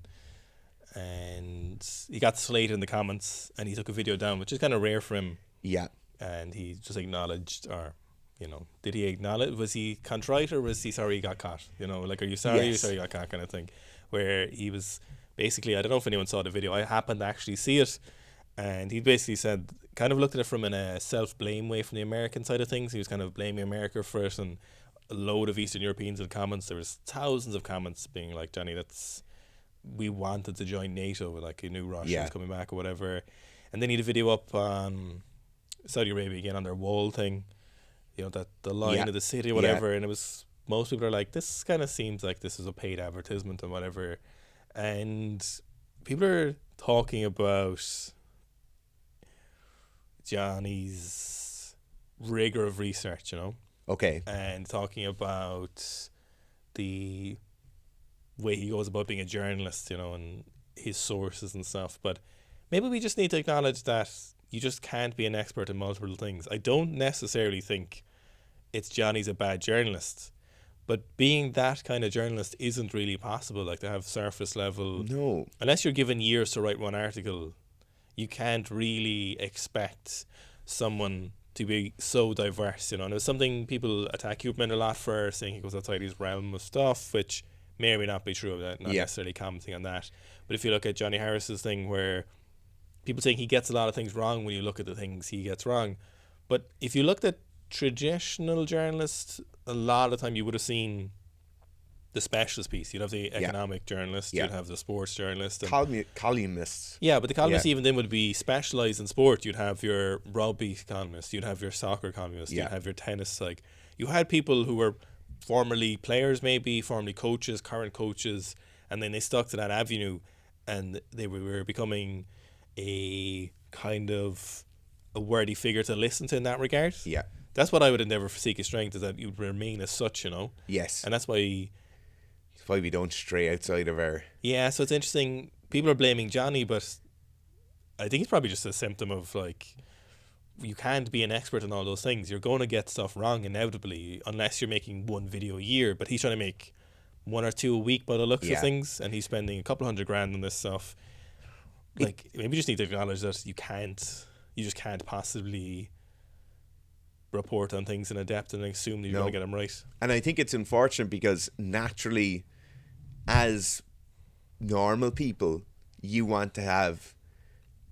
and he got slated in the comments, and he took a video down, which is kind of rare for him. Yeah. And he just acknowledged, or, you know, did he acknowledge, was he contrite, or was he sorry he got caught? You know, like, are you sorry you sorry you got caught kind of thing, where he was basically, I don't know if anyone saw the video, I happened to actually see it, and he basically said, kind of looked at it from a self-blame way from the American side of things. He was kind of blaming America for it, and a load of Eastern Europeans in comments. There was thousands of comments being like, Johnny, we wanted to join NATO, like, you knew Russia was coming back or whatever. And then he had a video up on Saudi Arabia again on their wall thing, you know, that the line of the city or whatever, and it was, most people are like, this kind of seems like this is a paid advertisement and whatever. And people are talking about Johnny's rigor of research, you know. Okay. And talking about the way he goes about being a journalist, you know, and his sources and stuff. But maybe we just need to acknowledge that you just can't be an expert in multiple things. I don't necessarily think it's Johnny's a bad journalist, but being that kind of journalist isn't really possible. Like, to have surface level. No. Unless you're given years to write one article, you can't really expect someone to be so diverse, you know. And it's something people attack Huberman a lot for, saying he goes outside his realm of stuff, which may or may not be true of that, not necessarily commenting on that. But if you look at Johnny Harris's thing, where people think he gets a lot of things wrong when you look at the things he gets wrong. But if you looked at traditional journalists, a lot of the time you would have seen the specialist piece. You'd have the economic journalist, you'd have the sports journalist. And columnists. Yeah, but the columnists even then would be specialised in sport. You'd have your rugby columnist, you'd have your soccer columnist, you'd have your tennis. Like, you had people who were formerly players, maybe, formerly coaches, current coaches, and then they stuck to that avenue, and they were becoming a kind of a worthy figure to listen to in that regard. Yeah. That's what I would endeavour for Sikastrength, is that you'd remain as such, you know. Yes. And that's why we don't stray outside of our... Yeah, so it's interesting. People are blaming Johnny, but I think it's probably just a symptom of, like, you can't be an expert in all those things. You're going to get stuff wrong inevitably, unless you're making one video a year. But he's trying to make 1 or 2 a week by the looks of things, and he's spending a couple $100,000 on this stuff. Like, maybe you just need to acknowledge that you just can't possibly report on things in a depth and assume that you're going to get them right. And I think it's unfortunate, because naturally, as normal people, you want to have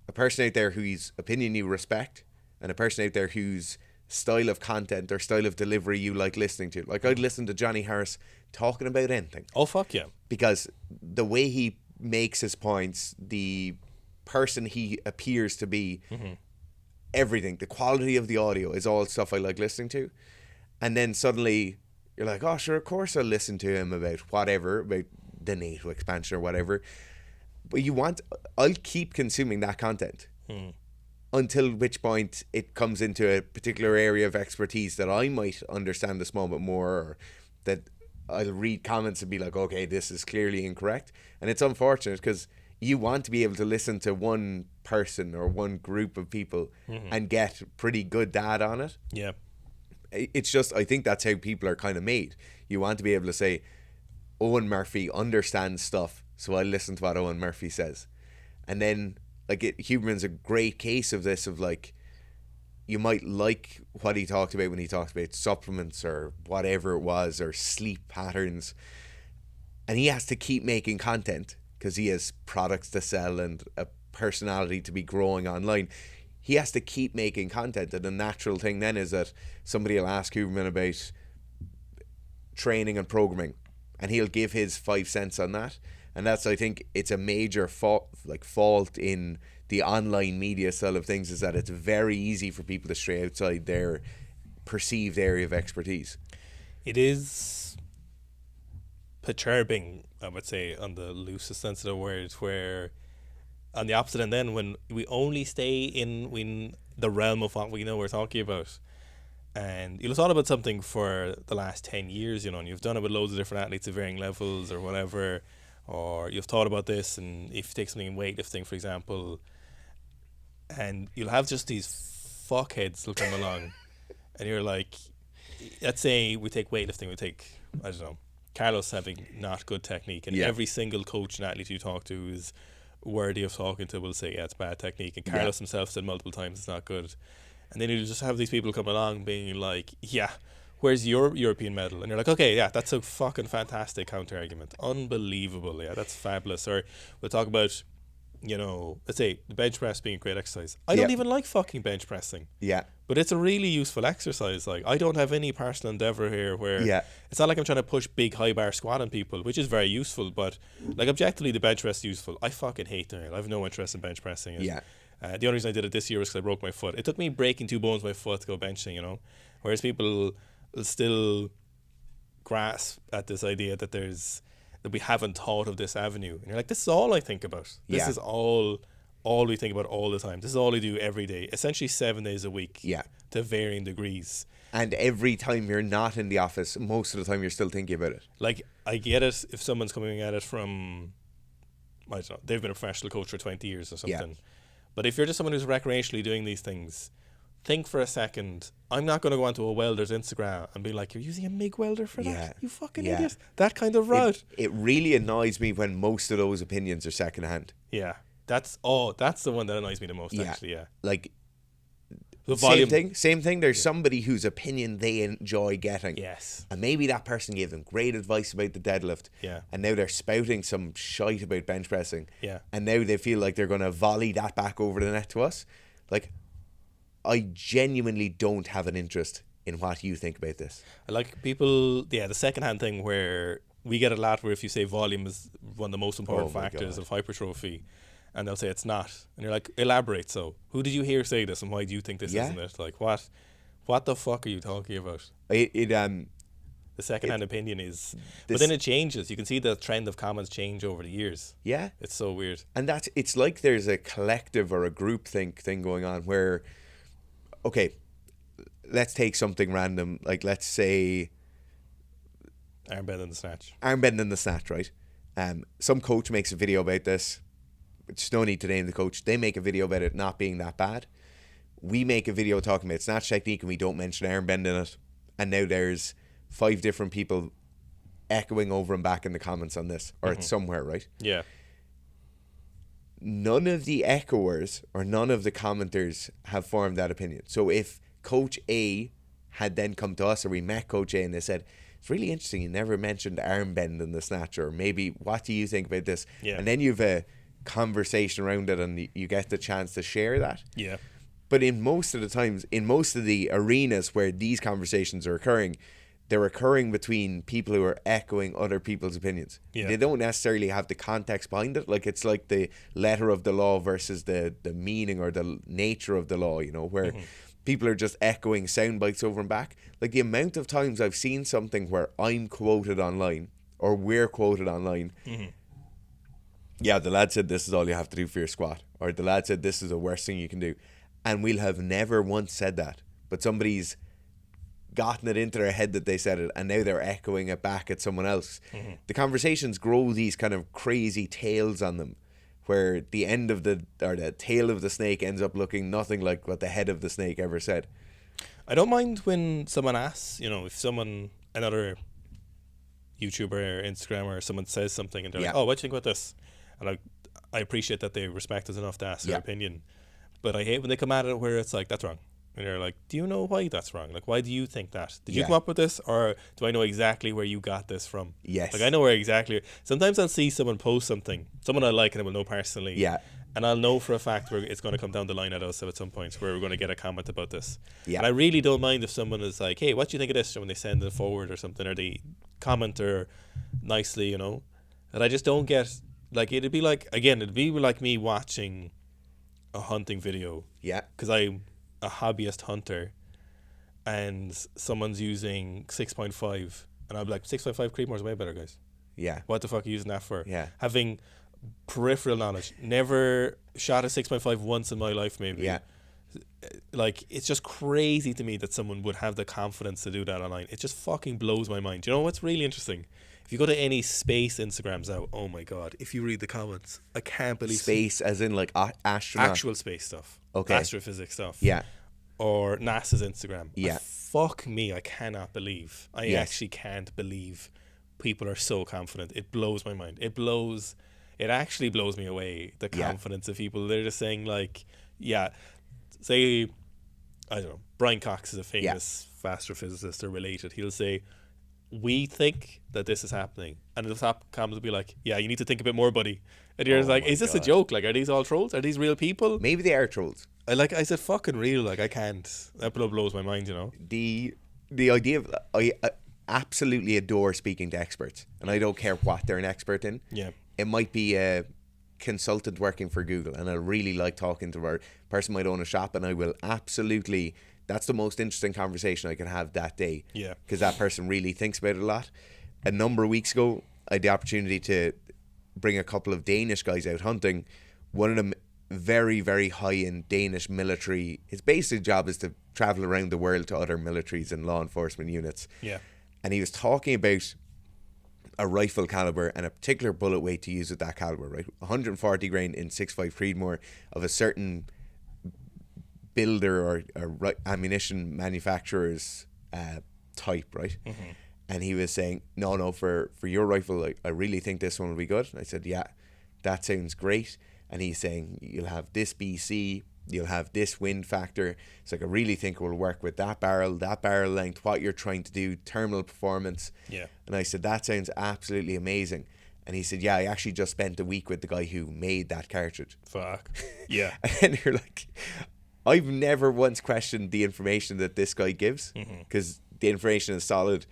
a person out there whose opinion you respect, and a person out there whose style of content or style of delivery you like listening to. Like, I'd listen to Johnny Harris talking about anything. Oh, fuck yeah. Because the way he makes his points, the person he appears to be, everything, the quality of the audio is all stuff I like listening to. And then suddenly you're like, oh, sure, of course I'll listen to him about whatever, about the NATO expansion or whatever. But I'll keep consuming that content until which point it comes into a particular area of expertise that I might understand a small bit more, or that I'll read comments and be like, okay, this is clearly incorrect. And it's unfortunate, because you want to be able to listen to one person or one group of people and get pretty good data on it. Yeah. It's just, I think that's how people are kind of made. You want to be able to say, Owen Murphy understands stuff, so I listen to what Owen Murphy says. And then, like, Huberman's a great case of this, of like, you might like what he talked about when he talked about supplements or whatever it was, or sleep patterns, and he has to keep making content because he has products to sell and a personality to be growing online. He has to keep making content, and the natural thing then is that somebody will ask Huberman about training and programming, and he'll give his 5 cents on that. And that's, I think, it's a major fault in the online media side of things, is that it's very easy for people to stray outside their perceived area of expertise. It is perturbing, I would say, on the loosest sense of the word, where on the opposite end then, when we only stay in the realm of what we know we're talking about, and you'll have thought about something for the last 10 years, and you've done it with loads of different athletes of varying levels or whatever, or you've thought about this, and if you take something in weightlifting, for example, and you'll have just these fuckheads will come along, and you're like, let's say we take weightlifting, we take, I don't know, Carlos having not good technique, and every single coach and athlete you talk to is worthy of talking to will say, yeah, it's bad technique, and Carlos himself said multiple times it's not good. And then you just have these people come along being like, yeah, where's your European medal? And you're like, okay, yeah, that's a fucking fantastic counter argument, unbelievable, yeah, that's fabulous. Or we'll talk about, let's say the bench press being a great exercise. I don't even like fucking bench pressing. Yeah. But it's a really useful exercise. Like, I don't have any personal endeavor here where it's not like I'm trying to push big high bar squat on people, which is very useful, but like objectively the bench press is useful. I fucking hate doing it. I have no interest in bench pressing. The only reason I did it this year was because I broke my foot. It took me breaking 2 bones in my foot to go benching, whereas people will still grasp at this idea that we haven't thought of this avenue, and you're like, this is all I think about. This is all we think about all the time. This is all we do every day, essentially 7 days a week, to varying degrees. And every time you're not in the office, most of the time you're still thinking about it. Like, I get it if someone's coming at it from, I don't know, they've been a professional coach for 20 years or something. But if you're just someone who's recreationally doing these things, think for a second. I'm not going to go onto a welder's Instagram and be like, you're using a MIG welder for that? You fucking idiot. That kind of route. It really annoys me when most of those opinions are secondhand. Yeah. That's the one that annoys me the most, actually, Like, the volume. Same thing. There's somebody whose opinion they enjoy getting. Yes. And maybe that person gave them great advice about the deadlift. Yeah. And now they're spouting some shite about bench pressing. Yeah. And now they feel like they're going to volley that back over the net to us. Like, I genuinely don't have an interest in what you think about this. I like people, the second-hand thing where we get a lot where if you say volume is one of the most important factors of hypertrophy, and they'll say it's not, and you're like, elaborate. So who did you hear say this, and why do you think this isn't it? Like, what the fuck are you talking about? The second-hand opinion is, but then it changes. You can see the trend of comments change over the years. Yeah, it's so weird. And it's like there's a collective or a groupthink thing going on where, okay, let's take something random, like let's say arm bend in the snatch. Right? Some coach makes a video about this. It's no need to name the coach. They make a video about it not being that bad. We make a video talking about snatch technique and we don't mention arm bend in it. And now there's 5 different people echoing over and back in the comments on this, or it's somewhere, right? Yeah. None of the echoers or none of the commenters have formed that opinion. So if Coach A had then come to us, or we met Coach A and they said, it's really interesting, you never mentioned arm bend in the snatch, or maybe what do you think about this? Yeah. And then you've a conversation around it and you get the chance to share that. Yeah. But in most of the times, in most of the arenas where these conversations are occurring, they're occurring between people who are echoing other people's opinions. Yeah. They don't necessarily have the context behind it. Like, it's like the letter of the law versus the meaning or the nature of the law, where people are just echoing sound bites over and back. Like, the amount of times I've seen something where I'm quoted online or we're quoted online. Yeah, the lad said this is all you have to do for your squat, or the lad said this is the worst thing you can do. And we'll have never once said that, but somebody's gotten it into their head that they said it, and now they're echoing it back at someone else. The conversations grow these kind of crazy tails on them, where the end of the tail of the snake ends up looking nothing like what the head of the snake ever said. I don't mind when someone asks, if another YouTuber or Instagrammer or someone says something and they're like, oh, what do you think about this? And I appreciate that they respect us enough to ask their opinion. But I hate when they come at it where it's like, that's wrong. And you're like, do you know why that's wrong? Like, why do you think that? Did you Yeah. come up with this, or do I know exactly where you got this from? Yes. Like, I know where exactly. Sometimes I'll see someone post something, someone I like and I will know personally. Yeah. And I'll know for a fact where it's going to come down the line at us at some point where we're going to get a comment about this. Yeah. And I really don't mind if someone is like, hey, what do you think of this? When they send it forward or something, or they comment or nicely, you know. And I just don't get, like, it'd be like me watching a hunting video. Yeah. Because I'm a hobbyist hunter and someone's using 6.5 and I'm like, 6.5 Creedmoor is way better, guys. Yeah. What the fuck are you using that for? Yeah. Having peripheral knowledge, never shot a 6.5 once in my life, maybe. Yeah. Like, it's just crazy to me that someone would have the confidence to do that online. It just fucking blows my mind. Do you know what's really interesting? If you go to any space Instagrams out, oh my god, if you read the comments, I can't believe Space as in like astronaut. actual space stuff. Okay. Astrophysics stuff. Yeah. Or NASA's Instagram. Yeah. Fuck me, I cannot believe. I Yes. actually can't believe people are so confident. It blows my mind. It actually blows me away, the Yeah. confidence of people. They're just saying, like, yeah, say, I don't know, Brian Cox is a famous astrophysicist or related. He'll say, we think that this is happening. And the top comments will be like, yeah, you need to think a bit more, buddy. And you're Oh just like, my is this a God. joke? Like, are these all trolls? Are these real people? Maybe they are trolls. I said, fucking real. Like, I can't. That blows my mind, you know? The idea of I absolutely adore speaking to experts, and I don't care what they're an expert in. Yeah. It might be a consultant working for Google, and I really like talking to a person might own a shop, and I will absolutely. That's the most interesting conversation I can have that day. Yeah. Because that person really thinks about it a lot. A number of weeks ago, I had the opportunity to bring a couple of Danish guys out hunting. One of them, very, very high in Danish military. His basic job is to travel around the world to other militaries and law enforcement units. Yeah. And he was talking about a rifle caliber and a particular bullet weight to use with that caliber, right? 140 grain in 6.5 Creedmoor of a certain builder or ammunition manufacturer's type, right? Mm-hmm. And he was saying, no, for your rifle, I really think this one will be good. And I said, yeah, that sounds great. And he's saying, you'll have this BC, you'll have this wind factor. It's like, I really think it will work with that barrel length, what you're trying to do, terminal performance. Yeah. And I said, that sounds absolutely amazing. And he said, yeah, I actually just spent a week with the guy who made that cartridge. Fuck. Yeah. And you're like, I've never once questioned the information that this guy gives, because the information is solid.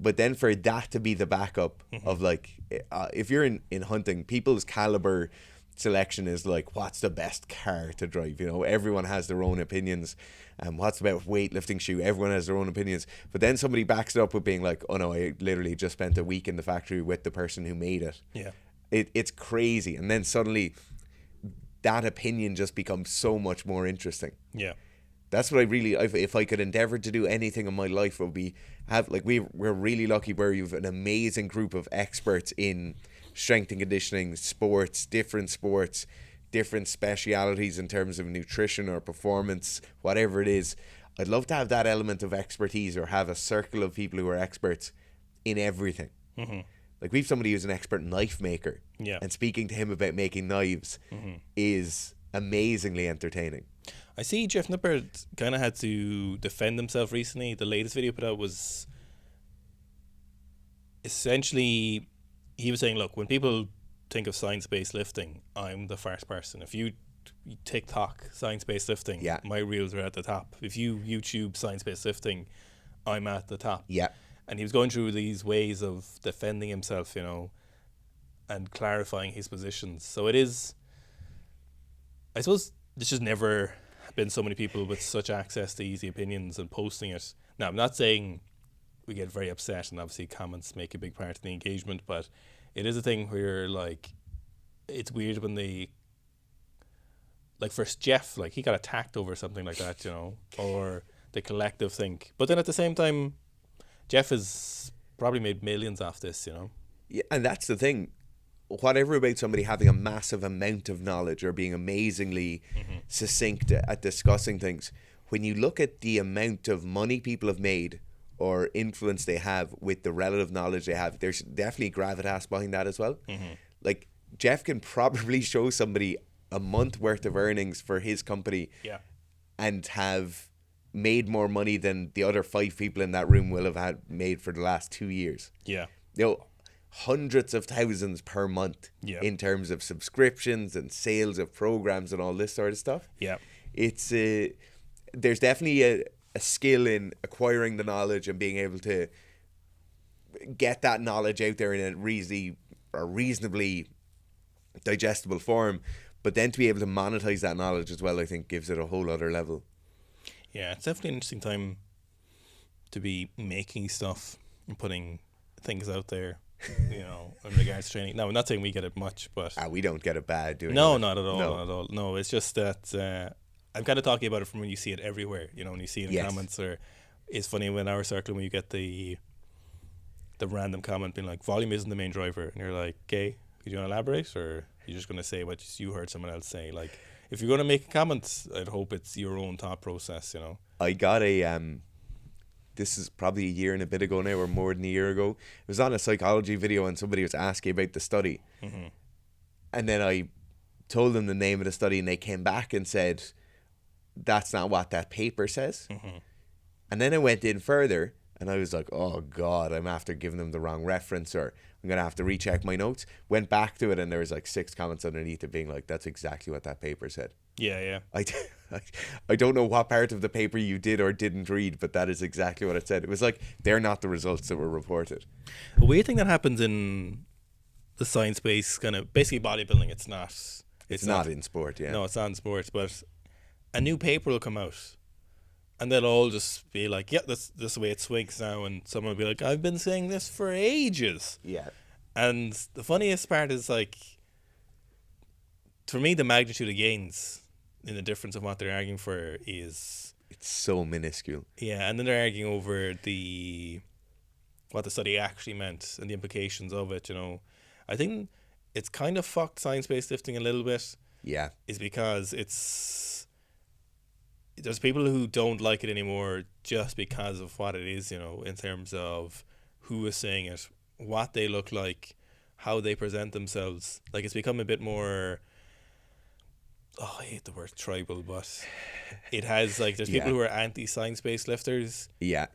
But then for that to be the backup of, like, if you're in hunting, people's caliber selection is like, what's the best car to drive? You know, everyone has their own opinions. What's the best weightlifting shoe? Everyone has their own opinions. But then somebody backs it up with being like, oh no, I literally just spent a week in the factory with the person who made it. Yeah. It's crazy. And then suddenly that opinion just becomes so much more interesting. Yeah. That's what I really, if I could endeavor to do anything in my life, it would be we're really lucky where you've an amazing group of experts in strength and conditioning, sports, different specialities in terms of nutrition or performance, whatever it is. I'd love to have that element of expertise, or have a circle of people who are experts in everything. Mm-hmm. Like, we've somebody who's an expert knife maker, Yeah. and speaking to him about making knives is amazingly entertaining. I see Jeff Nippard kind of had to defend himself recently. The latest video he put out was essentially, he was saying, look, when people think of science-based lifting, I'm the first person. If you TikTok science-based lifting, Yeah. my reels are at the top. If you YouTube science-based lifting, I'm at the top. Yeah. And he was going through these ways of defending himself, you know, and clarifying his positions. So it is, I suppose, there's just never been so many people with such access to easy opinions and posting it. Now, I'm not saying we get very upset, and obviously comments make a big part of the engagement, but it is a thing where, like, it's weird when they, like, first Jeff, like, he got attacked over something like that, you know, or the collective think. But then at the same time, Jeff has probably made millions off this, you know. Yeah, and that's the thing. Whatever about somebody having a massive amount of knowledge or being amazingly succinct at discussing things, when you look at the amount of money people have made or influence they have with the relative knowledge they have, there's definitely gravitas behind that as well. Like, Jeff can probably show somebody a month worth of earnings for his company Yeah. and have made more money than the other 5 people in that room will have had made for the last 2 years. Yeah. Hundreds of thousands per month in terms of subscriptions and sales of programs and all this sort of stuff. Yeah. It's there's definitely a skill in acquiring the knowledge and being able to get that knowledge out there in a reasonably digestible form, but then to be able to monetize that knowledge as well, I think gives it a whole other level. Yeah, it's definitely an interesting time to be making stuff and putting things out there, in regards to training. Now, I'm not saying we get it much, but we don't get it bad doing no, it. not at all, not at all. No, it's just that I'm kind of talking about it from when you see it everywhere, when you see it in comments, or it's funny when our circle, when you get the random comment being like, volume isn't the main driver, and you're like, okay, could you want to elaborate, or you're just going to say what you heard someone else say? Like, if you're going to make a comment, I'd hope it's your own thought process, I got this is probably a year and a bit ago now, or more than a year ago. It was on a psychology video and somebody was asking about the study. Mm-hmm. And then I told them the name of the study and they came back and said, that's not what that paper says. Mm-hmm. And then I went in further and I was like, oh God, I'm after giving them the wrong reference, or I'm going to have to recheck my notes. Went back to it and there was like 6 comments underneath it being like, that's exactly what that paper said. Yeah. I don't know what part of the paper you did or didn't read, but that is exactly what it said. It was like, they're not the results that were reported. A weird thing that happens in the science-based kind of, basically bodybuilding, it's not in sport, yeah. No, it's not in sports, but a new paper will come out and they'll all just be like, yeah, this is the way it swings now, and someone will be like, I've been saying this for ages. Yeah. And the funniest part is, like, for me, the magnitude of gains in the difference of what they're arguing for it's so minuscule. Yeah, and then they're arguing over what the study actually meant and the implications of it. I think it's kind of fucked science-based lifting a little bit. Yeah, is because there's people who don't like it anymore just because of what it is. In terms of who is saying it, what they look like, how they present themselves. Like, it's become a bit more. Oh, I hate the word tribal, but it has, like, there's people who are anti-science-based lifters. Yeah.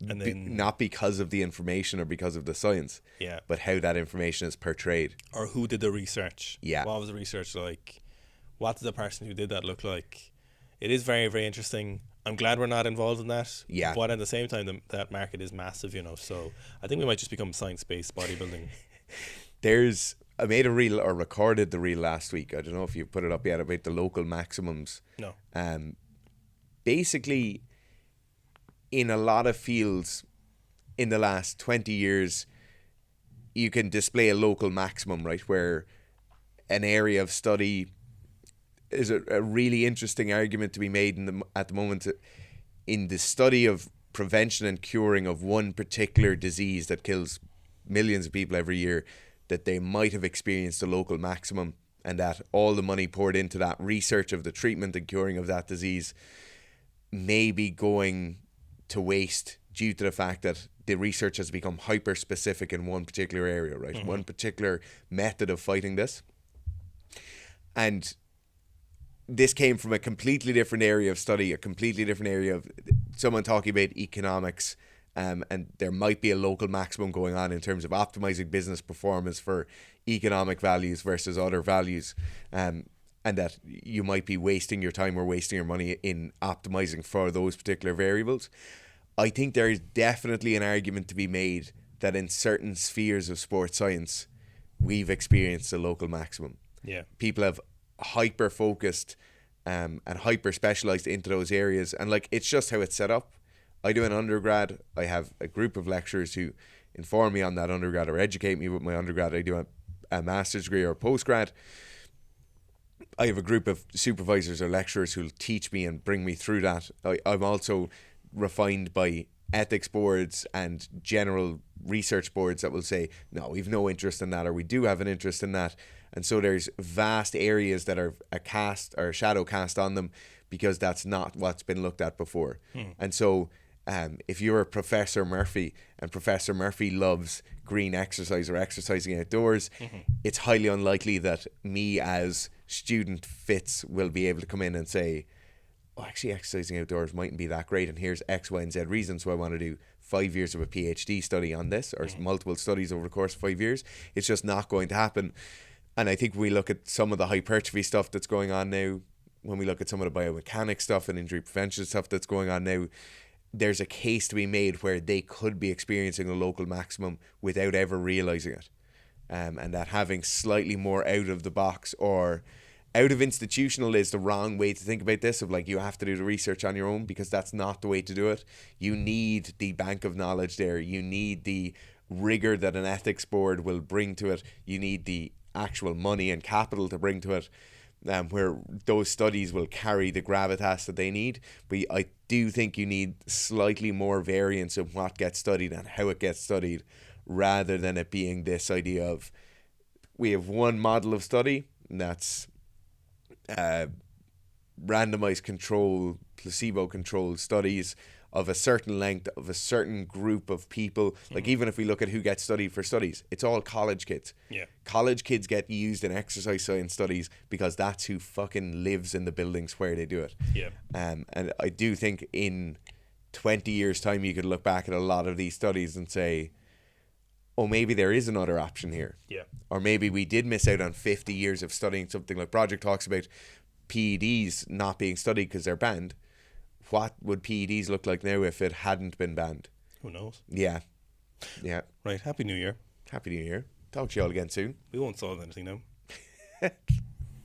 And then not because of the information or because of the science. Yeah. But how that information is portrayed. Or who did the research. Yeah. What was the research like? What did the person who did that look like? It is very, very interesting. I'm glad we're not involved in that. Yeah. But at the same time, that market is massive, so I think we might just become science-based bodybuilding. I made a reel, or recorded the reel last week. I don't know if you put it up yet, about the local maximums. No. Basically, in a lot of fields in the last 20 years, you can display a local maximum, right? Where an area of study is a really interesting argument to be made at the moment in the study of prevention and curing of one particular disease that kills millions of people every year, that they might have experienced a local maximum, and that all the money poured into that research of the treatment and curing of that disease may be going to waste due to the fact that the research has become hyper specific in one particular area, right? Mm-hmm. One particular method of fighting this. And this came from a completely different area of study, a completely different area of someone talking about economics. And there might be a local maximum going on in terms of optimizing business performance for economic values versus other values. And that you might be wasting your time or wasting your money in optimizing for those particular variables. I think there is definitely an argument to be made that in certain spheres of sports science, we've experienced a local maximum. Yeah. People have hyper-focused and hyper-specialized into those areas. And, like, it's just how it's set up. I do an undergrad. I have a group of lecturers who inform me on that undergrad or educate me with my undergrad. I do a master's degree or a postgrad. I have a group of supervisors or lecturers who'll teach me and bring me through that. I'm also refined by ethics boards and general research boards that will say, no, we've no interest in that, or we do have an interest in that. And so there's vast areas that are a cast or a shadow cast on them because that's not what's been looked at before. And so if you're a Professor Murphy and Professor Murphy loves green exercise or exercising outdoors, it's highly unlikely that me as student Fitz will be able to come in and say, oh, actually exercising outdoors mightn't be that great, and here's X, Y, and Z reasons, so I want to do 5 years of a PhD study on this, or multiple studies over the course of 5 years. It's just not going to happen. And I think we look at some of the hypertrophy stuff that's going on now, when we look at some of the biomechanics stuff and injury prevention stuff that's going on now, there's a case to be made where they could be experiencing a local maximum without ever realizing it. And that having slightly more out of the box or out of institutional is the wrong way to think about this, of like, you have to do the research on your own, because that's not the way to do it. You need the bank of knowledge there. You need the rigor that an ethics board will bring to it. You need the actual money and capital to bring to it, where those studies will carry the gravitas that they need. But I do think you need slightly more variance in what gets studied and how it gets studied, rather than it being this idea of, we have one model of study, and that's randomized control, placebo-controlled studies of a certain length, of a certain group of people. Like, even if we look at who gets studied for studies, it's all college kids. Yeah. College kids get used in exercise science studies because that's who fucking lives in the buildings where they do it. Yeah. And I do think in 20 years' time, you could look back at a lot of these studies and say, oh, maybe there is another option here. Yeah. Or maybe we did miss out on 50 years of studying something. Like Project talks about PEDs not being studied because they're banned. What would PEDs look like now if it hadn't been banned? Who knows? Yeah. Yeah. Right. Happy New Year. Happy New Year. Talk to you all again soon. We won't solve anything now.